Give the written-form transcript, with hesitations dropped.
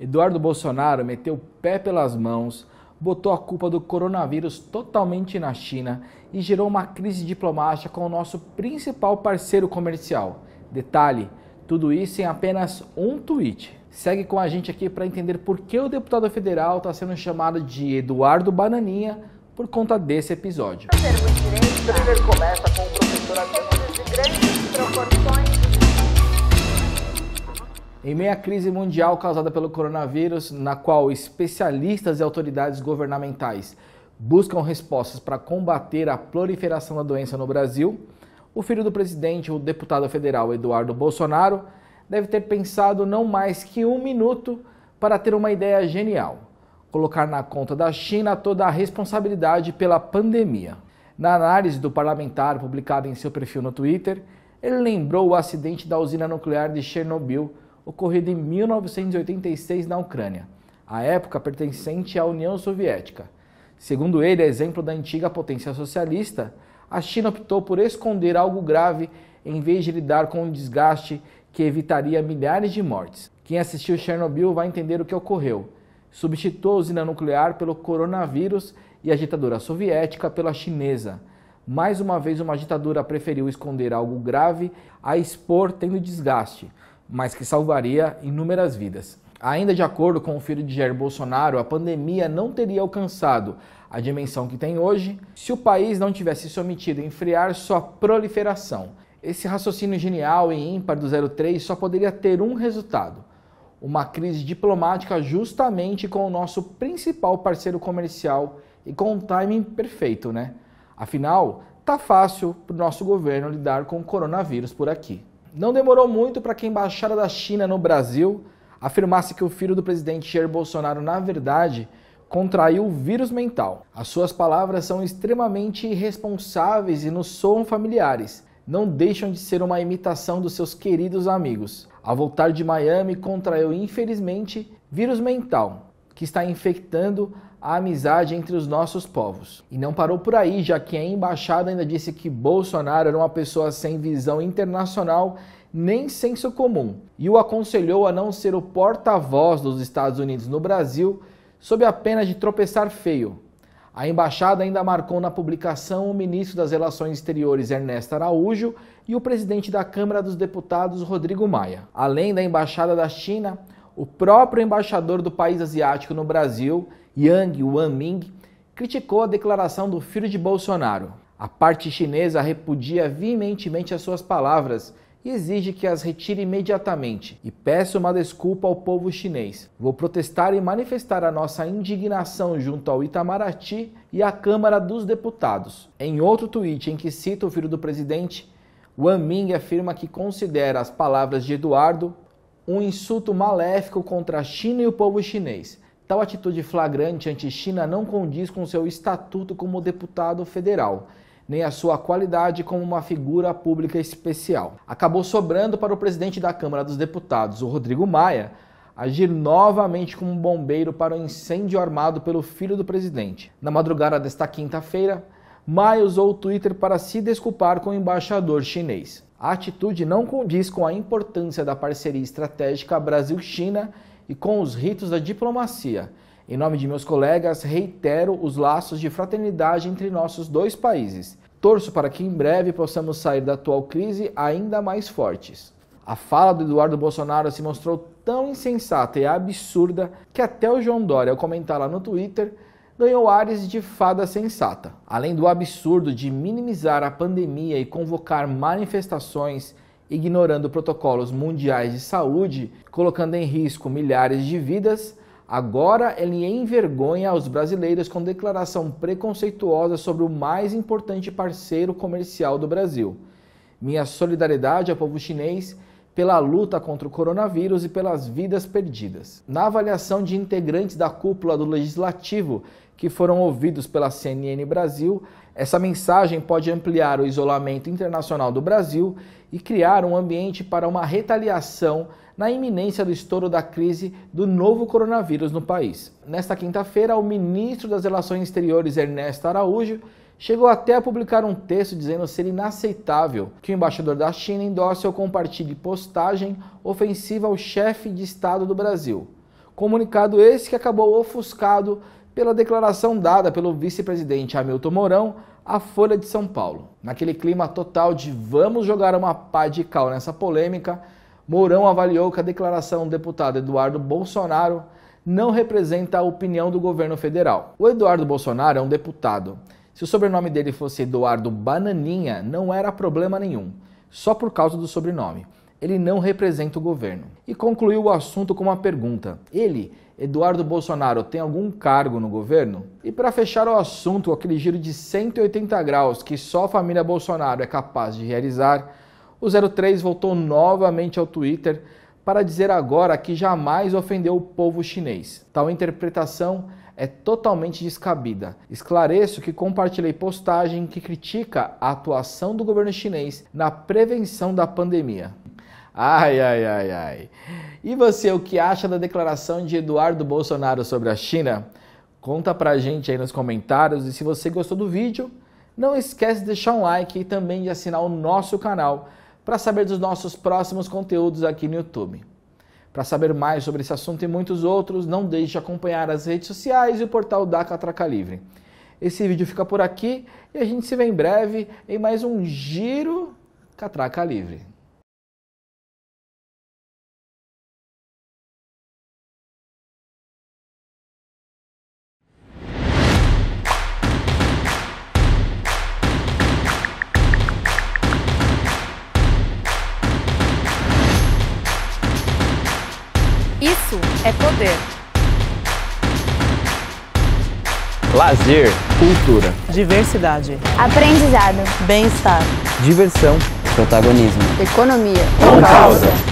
Eduardo Bolsonaro meteu o pé pelas mãos, botou a culpa do coronavírus totalmente na China e gerou uma crise diplomática com o nosso principal parceiro comercial. Detalhe, tudo isso em apenas um tweet. Segue com a gente aqui para entender por que o deputado federal está sendo chamado de Eduardo Bananinha por conta desse episódio. O thriller começa com o professor de grandes proporções. Em meio à crise mundial causada pelo coronavírus, na qual especialistas e autoridades governamentais buscam respostas para combater a proliferação da doença no Brasil, o filho do presidente, o deputado federal Eduardo Bolsonaro, deve ter pensado não mais que um minuto para ter uma ideia genial: colocar na conta da China toda a responsabilidade pela pandemia. Na análise do parlamentar publicada em seu perfil no Twitter, ele lembrou o acidente da usina nuclear de Chernobyl, ocorrido em 1986 na Ucrânia, à época pertencente à União Soviética. Segundo ele, exemplo da antiga potência socialista, a China optou por esconder algo grave em vez de lidar com um desgaste que evitaria milhares de mortes. Quem assistiu Chernobyl vai entender o que ocorreu. Substituiu a usina nuclear pelo coronavírus e a ditadura soviética pela chinesa. Mais uma vez, uma ditadura preferiu esconder algo grave a expor tendo desgaste, mas que salvaria inúmeras vidas. Ainda de acordo com o filho de Jair Bolsonaro, a pandemia não teria alcançado a dimensão que tem hoje se o país não tivesse se omitido em frear sua proliferação. Esse raciocínio genial e ímpar do 03 só poderia ter um resultado: uma crise diplomática justamente com o nosso principal parceiro comercial e com um timing perfeito, né? Afinal, tá fácil para o nosso governo lidar com o coronavírus por aqui. Não demorou muito para que a Embaixada da China no Brasil afirmasse que o filho do presidente Jair Bolsonaro, na verdade, contraiu o vírus mental. As suas palavras são extremamente irresponsáveis e nos soam familiares. Não deixam de ser uma imitação dos seus queridos amigos. Ao voltar de Miami, contraiu, infelizmente, vírus mental, que está infectando a amizade entre os nossos povos. E não parou por aí, já que a embaixada ainda disse que Bolsonaro era uma pessoa sem visão internacional nem senso comum e o aconselhou a não ser o porta-voz dos Estados Unidos no Brasil sob a pena de tropeçar feio. A embaixada ainda marcou na publicação o ministro das Relações Exteriores Ernesto Araújo e o presidente da Câmara dos Deputados Rodrigo Maia. Além da embaixada da China, o próprio embaixador do país asiático no Brasil, Yang Wanming, criticou a declaração do filho de Bolsonaro. A parte chinesa repudia veementemente as suas palavras e exige que as retire imediatamente. E peço uma desculpa ao povo chinês. Vou protestar e manifestar a nossa indignação junto ao Itamaraty e à Câmara dos Deputados. Em outro tweet em que cita o filho do presidente, Wanming afirma que considera as palavras de Eduardo um insulto maléfico contra a China e o povo chinês. Tal atitude flagrante anti-China não condiz com seu estatuto como deputado federal, nem a sua qualidade como uma figura pública especial. Acabou sobrando para o presidente da Câmara dos Deputados, o Rodrigo Maia, agir novamente como um bombeiro para o incêndio armado pelo filho do presidente. Na madrugada desta quinta-feira, Maia usou o Twitter para se desculpar com o embaixador chinês. A atitude não condiz com a importância da parceria estratégica Brasil-China e com os ritos da diplomacia. Em nome de meus colegas, reitero os laços de fraternidade entre nossos dois países. Torço para que em breve possamos sair da atual crise ainda mais fortes. A fala do Eduardo Bolsonaro se mostrou tão insensata e absurda que até o João Dória, ao comentá-la no Twitter, ganhou ares de fada sensata. Além do absurdo de minimizar a pandemia e convocar manifestações ignorando protocolos mundiais de saúde, colocando em risco milhares de vidas, agora ele envergonha os brasileiros com declaração preconceituosa sobre o mais importante parceiro comercial do Brasil. Minha solidariedade ao povo chinês pela luta contra o coronavírus e pelas vidas perdidas. Na avaliação de integrantes da cúpula do Legislativo que foram ouvidos pela CNN Brasil, essa mensagem pode ampliar o isolamento internacional do Brasil e criar um ambiente para uma retaliação na iminência do estouro da crise do novo coronavírus no país. Nesta quinta-feira, o ministro das Relações Exteriores, Ernesto Araújo, chegou até a publicar um texto dizendo ser inaceitável que o embaixador da China endosse ou compartilhe postagem ofensiva ao chefe de Estado do Brasil. Comunicado esse que acabou ofuscado pela declaração dada pelo vice-presidente Hamilton Mourão à Folha de São Paulo. Naquele clima total de vamos jogar uma pá de cal nessa polêmica, Mourão avaliou que a declaração do deputado Eduardo Bolsonaro não representa a opinião do governo federal. O Eduardo Bolsonaro é um deputado. Se o sobrenome dele fosse Eduardo Bananinha, não era problema nenhum, só por causa do sobrenome. Ele não representa o governo. E concluiu o assunto com uma pergunta. Ele, Eduardo Bolsonaro, tem algum cargo no governo? E para fechar o assunto, aquele giro de 180 graus que só a família Bolsonaro é capaz de realizar, o 03 voltou novamente ao Twitter para dizer agora que jamais ofendeu o povo chinês. Tal interpretação é totalmente descabida. Esclareço que compartilhei postagem que critica a atuação do governo chinês na prevenção da pandemia. Ai. E você, o que acha da declaração de Eduardo Bolsonaro sobre a China? Conta pra gente aí nos comentários, e se você gostou do vídeo, não esquece de deixar um like e também de assinar o nosso canal para saber dos nossos próximos conteúdos aqui no YouTube. Para saber mais sobre esse assunto e muitos outros, não deixe de acompanhar as redes sociais e o portal da Catraca Livre. Esse vídeo fica por aqui e a gente se vê em breve em mais um Giro Catraca Livre. Isso é poder. Lazer, cultura, Diversidade. Aprendizado. Bem-estar. diversão, protagonismo. Economia. Com causa.